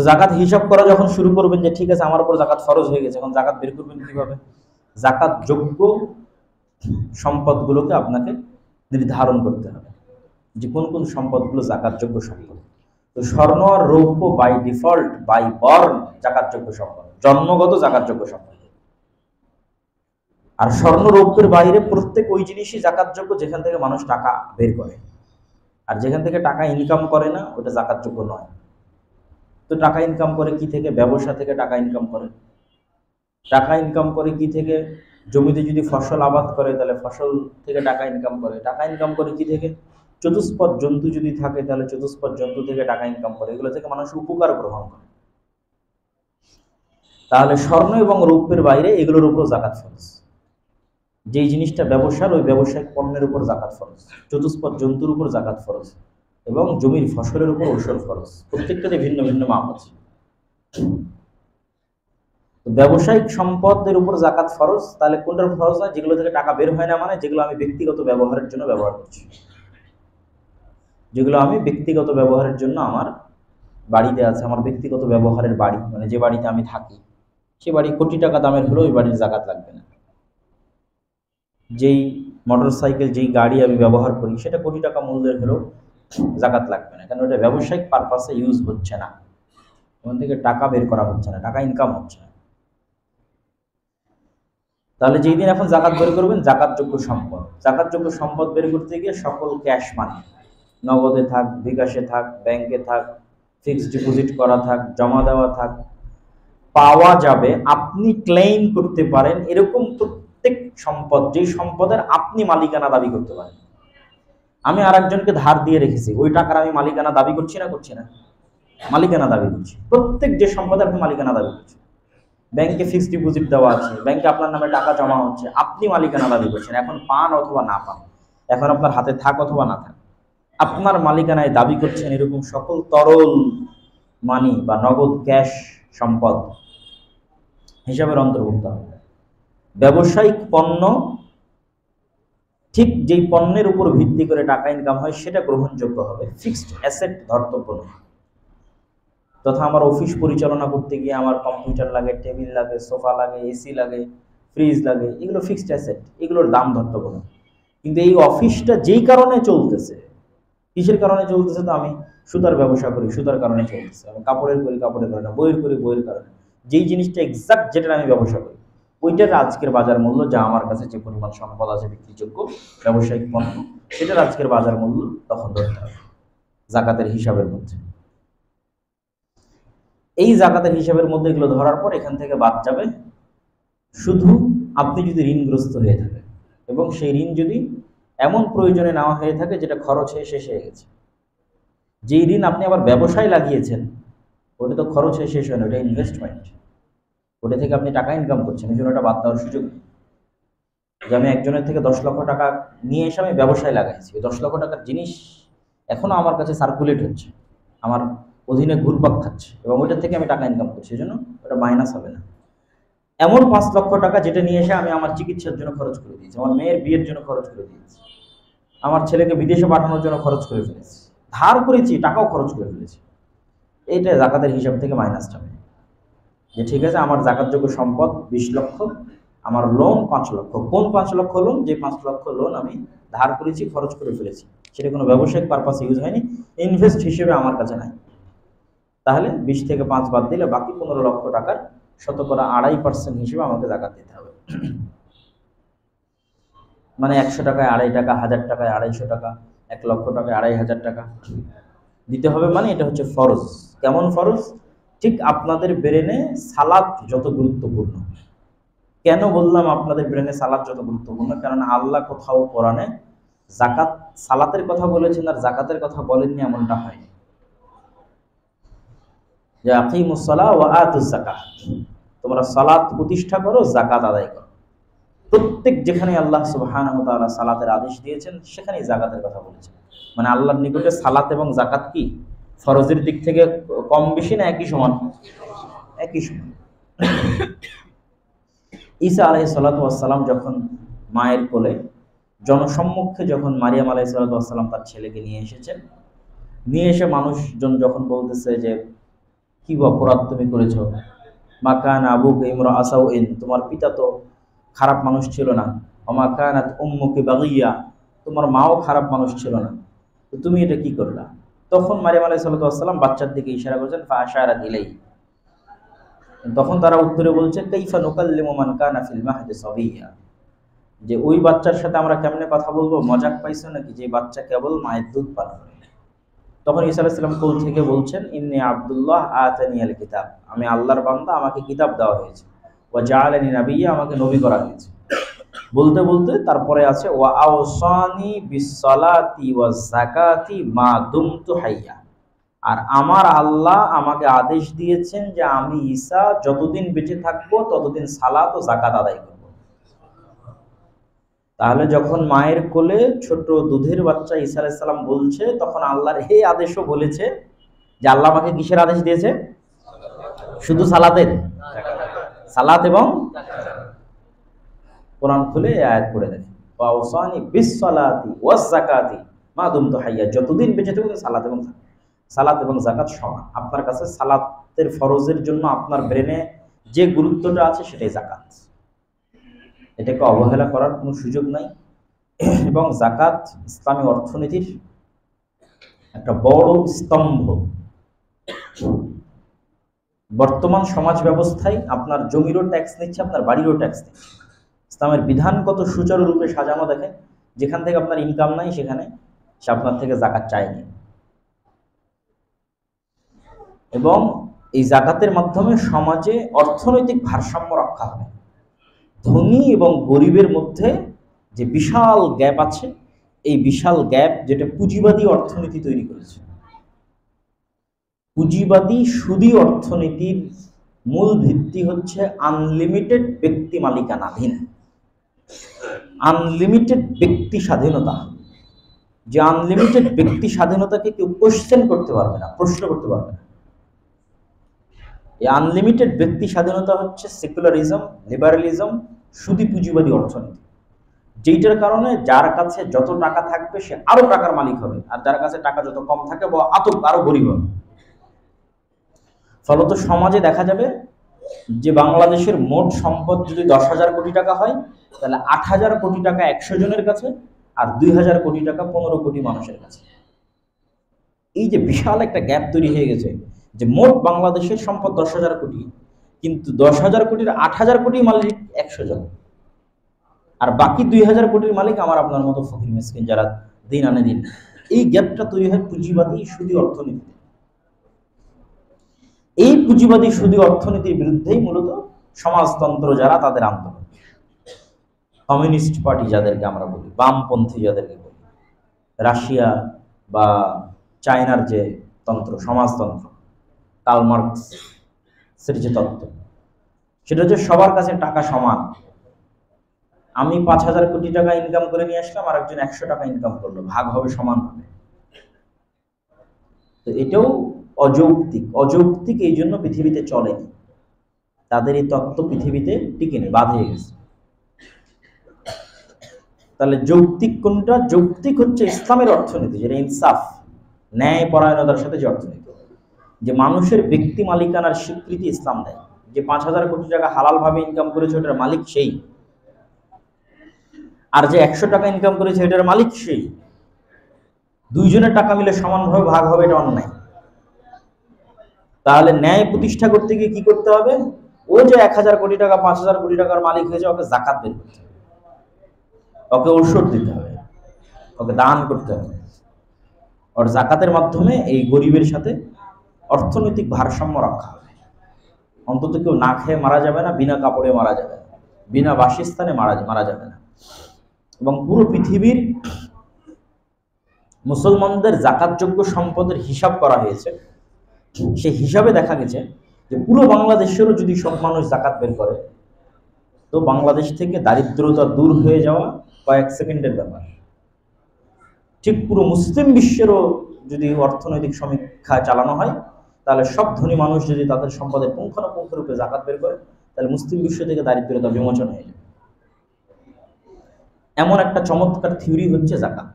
জাকাত হিসাব করা যখন শুরু করবেন যে ঠিক আছে আমার উপর জাকাত ফরজ হয়ে গেছে, এখন জাকাত বের করবেন কিভাবে? জাকাত যোগ্য সম্পদগুলোকে আপনাকে নির্ধারণ করতে হবে যে কোন কোন সম্পদগুলো জাকাতযোগ্য সম্পদ। তো স্বর্ণ আর রৌপ্য বাই ডিফল্ট বাই বর্ন জাকাতযোগ্য সম্পদ, জন্মগত জাকাতযোগ্য সম্পদ। আর স্বর্ণ রৌপ্যের বাইরে প্রত্যেক ওই জিনিসই জাকাতযোগ্য যেখান থেকে মানুষ টাকা বের করে, আর যেখান থেকে টাকা ইনকাম করে না ওটা জাকাতযোগ্য নয়। তো টাকা ইনকাম করে কি থেকে? ব্যবসা থেকে টাকা ইনকাম করে। টাকা ইনকাম করে কি থেকে? জমিতে যদি ফসল আবাদ করে তাহলে ফসল থেকে টাকা ইনকাম করে। টাকা ইনকাম করে কি থেকে? চতুষ্পদ জন্তু যদি থাকে তাহলে চতুষ্পদ জন্তু থেকে টাকা ইনকাম করে। এগুলো থেকে মানুষ উপকার গ্রহণ করে। তাহলে স্বর্ণ এবং রৌপ্যের বাইরে এগুলোর উপর জাকাত ফরজ। যেই জিনিসটা ব্যবসার, ওই ব্যবসায়িক পণ্যের উপর জাকাত ফরজ, চতুষ্পদ জন্তুর উপর জাকাত ফরজ, এবং জমির ফসলের উপর ঔষধ ফরজ। প্রত্যেকটাতে ভিন্ন ভিন্ন মাপ আছে। ব্যবসায়িক সম্পদের উপর জাকাত ফরজ। তাহলে কোনটার ফরজ না? যেগুলো থেকে টাকা বের হয় না, মানে যেগুলো আমি ব্যক্তিগত ব্যবহারের জন্য ব্যবহার করছি, যেগুলো আমি ব্যক্তিগত ব্যবহারের জন্য আমার বাড়িতে আছে, আমার ব্যক্তিগত ব্যবহারের বাড়ি, মানে যে বাড়িতে আমি থাকি সে বাড়ি কোটি টাকা দামের হলেও ওই বাড়ির জাকাত লাগবে না। যেই মোটর সাইকেল, যেই গাড়ি আমি ব্যবহার করি সেটা কোটি টাকা মূল্যের হলেও জাকাত লাগবে না, কারণ ওটা ব্যবসায়িক পারপাসে ইউজ হচ্ছে না, ওখান থেকে টাকা বের করা হচ্ছে না, টাকা ইনকাম হচ্ছে না। তাহলে যেই দিন এখন জাকাত বের করবেন, জাকাতযোগ্য সম্পদ, জাকাতযোগ্য সম্পদ বের করতে গিয়ে সকল ক্যাশ মানি, নগদে থাক, বিকাশে থাক, ব্যাংকে থাক, ফিক্সড ডিপোজিট করা থাক, জমা দেওয়া থাক, পাওয়া যাবে, আপনি ক্লেইম করতে পারেন এরকম প্রত্যেক সম্পদ, যেই সম্পদের আপনি মালিকানা দাবি করতে পারেন। আমি আর একজনকে ধার দিয়ে রেখেছি, ওই টাকার আমি মালিকানা দাবি করছি না? মালিকানা দাবি করছি। প্রত্যেক যে সম্পদের আপনি মালিকানা দাবি করছেন, ব্যাংকে ফিক্সড ডিপোজিট দেওয়া আছে, ব্যাংকে আপনার নামে টাকা জমা হচ্ছে, আপনি মালিকানা দাবি করছেন। এখন পান অথবা না পান, এখন আপনার হাতে থাক অথবা না থাক, আপনার মালিকানায় দাবি করছেন, এরকম সকল তরল মানি বা নগদ ক্যাশ সম্পদ হিসাবের অন্তর্ভুক্ত হবে। ব্যবসায়িক পণ্য, ঠিক যেই পণ্যের উপর ভিত্তি করে টাকা ইনকাম হয় সেটা গ্রহণযোগ্য হবে, ফিক্সড অ্যাসেট ধর্তব্য নয়। তথা আমার অফিস পরিচালনা করতে গিয়ে আমার কম্পিউটার লাগে, টেবিল লাগে, সোফা লাগে, এসি লাগে, ফ্রিজ লাগে, এগুলো ফিক্সড অ্যাসেট, এগুলোর দাম ধর্তব্য নয়। কিন্তু এই অফিসটা যেই কারণে চলতেছে, কিসের কারণে চলতেছে? তো আমি সুতার ব্যবসা করি, সুতার কারণে চলতেছে। আমি কাপড়ের করি, কাপড়ের কারণে, বইয়ের করি, বইয়ের কারণে। যেই জিনিসটা এক্সাক্ট যেটা আমি ব্যবসা করি, ওইটার আজকের বাজার মূল্য, যা আমার কাছে যে পরিমাণ সম্পদ আছে বিক্রিযোগ্য ব্যবসায়িক পণ্য, সেটার আজকের বাজার মূল্য তখন ধরতে হবে জাকাতের হিসাবের মধ্যে। এই জাকাতের হিসাবের মধ্যে এগুলো ধরার পর এখান থেকে বাদ যাবে শুধু আপনি যদি ঋণগ্রস্ত হয়ে থাকে, এবং সেই ঋণ যদি এমন প্রয়োজনে নেওয়া হয়ে থাকে যেটা খরচ হয়ে শেষ হয়ে গেছে। যেই ঋণ আপনি আবার ব্যবসায় লাগিয়েছেন, ওটা তো খরচ হয়ে শেষ হয় না, ওটা ইনভেস্টমেন্ট, ওটা থেকে আপনি টাকা ইনকাম করছেন, এই জন্য ওটা বাদ দেওয়ার সুযোগ নেই। যে আমি একজনের থেকে 10 লক্ষ টাকা নিয়ে এসে আমি ব্যবসায় লাগাইছি, ওই 10 লক্ষ টাকার জিনিস এখনো আমার কাছে সার্কুলেট হচ্ছে, আমার অধীনে ঘুরপাক খাচ্ছে, এবং ওইটার থেকে আমি টাকা ইনকাম করছি, এই জন্য ওটা মাইনাস হবে না। এমন 5 লক্ষ টাকা যেটা নিয়ে এসে আমি আমার চিকিৎসার জন্য খরচ করে দিয়েছি, আমার মেয়ের বিয়ের জন্য খরচ করে দিয়েছি, আমার ছেলেকে বিদেশে পাঠানোর জন্য খরচ করে ফেলেছি, ধার করেছি, টাকাও খরচ করে ফেলেছি, এইটা জাকাতের হিসাব থেকে মাইনাস যাবে। যে ঠিক আছে আমার জাকাতযোগ্য সম্পদ 20 লক্ষ, আমার লোন 5 লক্ষ। কোন 5 লক্ষ লোন? যে 5 লক্ষ লোন আমি ধার করেছি, খরচ করে ফেলেছি, সেটা কোনো ব্যবসায়িক পারপাসে ইউজ হয়নি, ইনভেস্ট হিসেবে আমার কাছে নাই। তাহলে 20 থেকে 5 বাদ দিলে বাকি 15 লক্ষ টাকার 2.5% হিসেবে আমাকে জাকাত দিতে হবে। মানে 100 টাকায় 2.5 টাকা, 1000 টাকায় 250 টাকা, 1 লক্ষ টাকায় 2500 টাকা দিতে হবে। মানে এটা হচ্ছে ফরজ। কেমন ফরজ? ঠিক আপনাদের ব্রেনে সালাত যত গুরুত্বপূর্ণ। কেন বললাম আপনাদের ব্রেনে সালাত যত গুরুত্বপূর্ণ? কারণ আল্লাহ কোথাও কোরআনে জাকাত, সালাতের কথা বলেছেন আর জাকাতের কথা বলেননি এমনটা হয়নি। যে আকিমুস সালাহ ওয়া আতুজ যাকাত, তোমরা সালাত প্রতিষ্ঠা করো, যাকাত আদায় করো। প্রত্যেক যেখানে আল্লাহ সুবহানাহু ওয়া তাআলা সালাতের আদেশ দিয়েছেন সেখানেই যাকাতের কথা বলেছেন। মানে আল্লাহর নিকটে সালাত এবং যাকাত কি ফরজের দিক থেকে কম বেশি না একই সমান? একই সমান। ঈসা আলাইহিস সালাতু ওয়াস সালাম যখন মায়ের কোলে জনসম্মুখে যখন মারিয়াম আলাইহিস সালাতু ওয়াস সালাম তার ছেলেকে নিয়ে এসেছেন, নিয়ে এসে মানুষজন যখন বলতেছে যে কি অপরাধ তুমি করেছো? মা কানা আবুকা ইমরাআ সাউইন, তোমার পিতা তো খারাপ মানুষ ছিল না। ওমা কানাত উম্মুকি বাগিয়া, তোমার মাও খারাপ মানুষ ছিল না, তো তুমি এটা কি করলা? তখন মারিয়াম আলাইহিস সালাতু ওয়াস সালাম বাচ্চার দিকে ইশারা করেছেন, ফাআশারাত ইলাইহি। তখন তারা উত্তরে বলছে, কাইফা নুকাল্লিমু মান কানা ফিল মাহদি সাবিয়্যা, যে ওই বাচ্চার সাথে আমরা কেমনে কথা বলবো? মজাক পাইছো নাকি যে বাচ্চা কেবল মায়ের দুধ পান করে? তখন ঈসা আলাইহিস সালাম কোল থেকে বলছেন, ইন্নী আব্দুল্লাহ আতানিয়াল কিতাব, আমি আল্লাহর বান্দা, আমাকে কিতাব দেওয়া হয়েছে। ওয়া জাআলানি নাবিয়্যা, আমাকে নবী করা হয়েছে। বলতে বলতে তারপরে আছে ওয়া আওসানি বিসসালাতি ওয়াজ যাকাতি মা দুমতু হাইয়া, আর আমার আল্লাহ আমাকে আদেশ দিয়েছেন যে আমি ঈসা যতদিন বেঁচে থাকবো ততদিন সালাত ও যাকাত আদায় করব। তাহলে যখন মায়ের কোলে ছোট দুধের বাচ্চা ঈসা আলাইহিস সালাম বলছে, তখন আল্লাহর এই আদেশও বলেছে যে আল্লাহ আমাকে কিসের আদেশ দিয়েছে? শুধু সালাতের, সালাত এবং কোরআন খুলে আয়াত পড়ে দেখেন, ওয়াসানি বিসসালাতি ওয়াজ যাকাতি মা দুমতু হাইয়া, যতদিন বেঁচে থাকবেন সালাত এবং যাকাত সমান। আপনার কাছে সালাতের ফরজের জন্য আপনার ব্রেনে যে গুরুত্বটা আছে সেটাই যাকাত, এটাকে অবহেলা করার কোনো সুযোগ নাই। এবং যাকাত ইসলামী অর্থনীতির একটা বড় স্তম্ভ। বর্তমান সমাজ ব্যবস্থায় আপনার জমিরও ট্যাক্স নিচ্ছে, আপনার বাড়িরও ট্যাক্স নিচ্ছে। ইসলামের বিধান কত সুচারুরূপে সাজানো দেখেন, যেখান থেকে আপনার ইনকাম নাই সেখানে সে আপনার থেকে যাকাত চায়নি। এবং এই যাকাতের মাধ্যমে সমাজে অর্থনৈতিক ভারসাম্য রক্ষা হবে। ধনী এবং গরিবের মধ্যে যে বিশাল গ্যাপ আছে, এই বিশাল গ্যাপ যেটা পুঁজিবাদী অর্থনীতি তৈরি করেছে। পুঁজিবাদী সুদী অর্থনীতির মূল ভিত্তি হচ্ছে আনলিমিটেড ব্যক্তি মালিকানাধীন, আনলিমিটেড ব্যক্তি স্বাধীনতা। যে আনলিমিটেড ব্যক্তি স্বাধীনতাকে কেউ কোশ্চেন করতে পারবে না, প্রশ্ন করতে পারবে না। এই আনলিমিটেড ব্যক্তি স্বাধীনতা হচ্ছে সেকুলারিজম, লিবারালিজম, সুদী পুঁজিবাদী অর্থনীতি, যেইটার কারণে যার কাছে যত টাকা থাকবে সে আরো টাকার মালিক হবে, আর যার কাছে টাকা যত কম থাকে আরো গরিব হবে। ফলত সমাজে দেখা যাবে যে বাংলাদেশের মোট সম্পদ যদি 10,000 কোটি টাকা হয়, তাহলে 8,000 কোটি টাকা 100 জনের কাছে, আর 2,000 কোটি টাকা 15 কোটি মানুষের কাছে। এই যে বিশাল একটা গ্যাপ তৈরি হয়ে গেছে, যে মোট বাংলাদেশের সম্পদ 10,000 কোটি, কিন্তু 10,000 কোটির 8,000 কোটি মালিক 100 জন, আর বাকি 2,000 কোটির মালিক আমার আপনার মতো ফকির মিসকিন যারা দিন আনে দিন। এই গ্যাপটা তৈরি হয় পুঁজিবাদী সুদী অর্থনীতিতে। এই পুঁজিবাদী সুদী অর্থনীতির বিরুদ্ধেই মূলত সমাজতন্ত্র যারা, তাদের আন্দোলন। কমিউনিস্ট পার্টি যাদেরকে আমরা বলি, বামপন্থী যাদেরকে বলি, রাশিয়া বা চায়নার যে তন্ত্র, সমাজতন্ত্র, কার্ল মার্কসের যে তত্ত্ব, সেটা হচ্ছে সবার কাছে টাকা সমান। আমি 5,000 কোটি টাকা ইনকাম করে নিয়ে আসলাম, আর একজন 100 টাকা ইনকাম করলো, ভাগ হবে সমানভাবে। তো এটাও অযৌক্তিক এই জন্য পৃথিবীতে চলেনি, তাদের এই তত্ত্ব পৃথিবীতে টিকে নেই, বাদ হয়ে গেছে। তাহলে যৌক্তিক কোনটা? যৌক্তিক হচ্ছে ইসলামের অর্থনীতি, যেটা ইনসাফ, ন্যায় পরায়ণতার সাথে যে অর্থনীতি, যে মানুষের ব্যক্তি মালিকানার স্বীকৃতি ইসলাম দেয়। যে 5,000 কোটি টাকা হালাল ভাবে ইনকাম করেছে ওটার মালিক সেই, আর যে 100 টাকা ইনকাম করেছে এটার মালিক সেই। দুইজনের টাকা মিলে সমানভাবে ভাগ হবে, এটা অন্যায়। তাহলে ন্যায় প্রতিষ্ঠা করতে গিয়ে কি করতে হবে? ও যে 1,000 কোটি টাকা 5,000 কোটি টাকার মালিক হয়েছে, ওকে যাকাত বের করতে হবে, ওকে ঔষধ দিতে হবে, ওকে দান করতে হবে। ওর যাকাতের মাধ্যমে এই গরিবের সাথে অর্থনৈতিক ভারসাম্য রক্ষা হবে। অন্তত কেউ না খেয়ে মারা যাবে না, বিনা কাপড়ে মারা যাবে না, বিনা বাসস্থানে মারা যাবে না। এবং পুরো পৃথিবীর মুসলমানদের যাকাতযোগ্য সম্পদের হিসাব করা হয়েছে। সেই হিসাবে দেখা গেছে যে পুরো বাংলাদেশেরও যদি সব মানুষ যাকাত বের করে, তো বাংলাদেশ থেকে দারিদ্রতা দূর হয়ে যাওয়া কয়েক সেকেন্ডের ব্যাপার। ঠিক পুরো মুসলিম বিশ্বেরও যদি অর্থনৈতিক সমীক্ষা চালানো হয়, তাহলে সব ধনী মানুষ যদি তাদের সম্পদের পুঙ্খানুপুঙ্খ রূপে যাকাত বের করে, তাহলে মুসলিম বিশ্ব থেকে দারিদ্রতা বিমোচন হয়ে যাবে। এমন একটা চমৎকার থিওরি হচ্ছে যাকাত।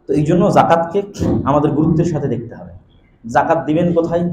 তো এই জন্য যাকাতকে আমাদের গুরুত্বের সাথে দেখতে হবে। জাকাত দিবেন কোথায়?